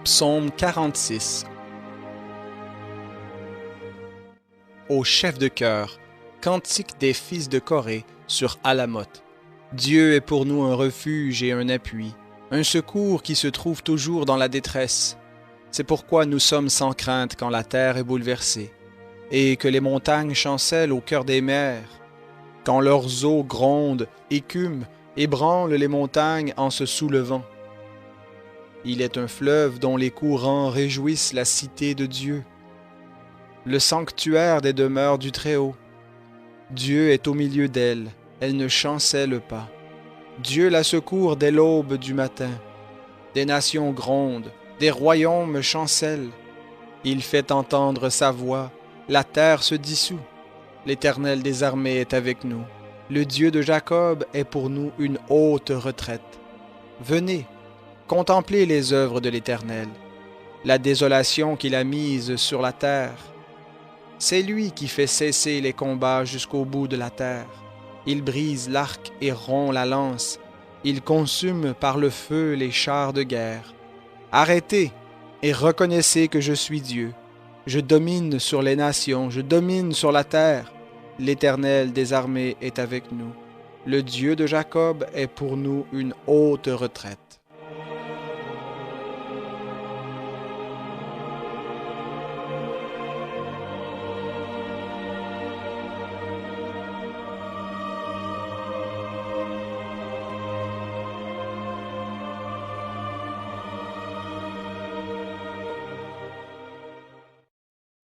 Psaume 46. Au chef de chœur, cantique des fils de Corée sur Alamoth. Dieu est pour nous un refuge et un appui, un secours qui se trouve toujours dans la détresse. C'est pourquoi nous sommes sans crainte quand la terre est bouleversée, et que les montagnes chancellent au cœur des mers, quand leurs eaux grondent, écument, ébranlent les montagnes en se soulevant. Il est un fleuve dont les courants réjouissent la cité de Dieu, le sanctuaire des demeures du Très-Haut. Dieu est au milieu d'elle, elle ne chancelle pas. Dieu la secourt dès l'aube du matin. Des nations grondent, des royaumes chancellent. Il fait entendre sa voix, la terre se dissout. L'Éternel des armées est avec nous. Le Dieu de Jacob est pour nous une haute retraite. Venez, contemplez les œuvres de l'Éternel, la désolation qu'il a mise sur la terre. C'est lui qui fait cesser les combats jusqu'au bout de la terre. Il brise l'arc et rompt la lance. Il consume par le feu les chars de guerre. Arrêtez et reconnaissez que je suis Dieu. Je domine sur les nations, je domine sur la terre. L'Éternel des armées est avec nous. Le Dieu de Jacob est pour nous une haute retraite.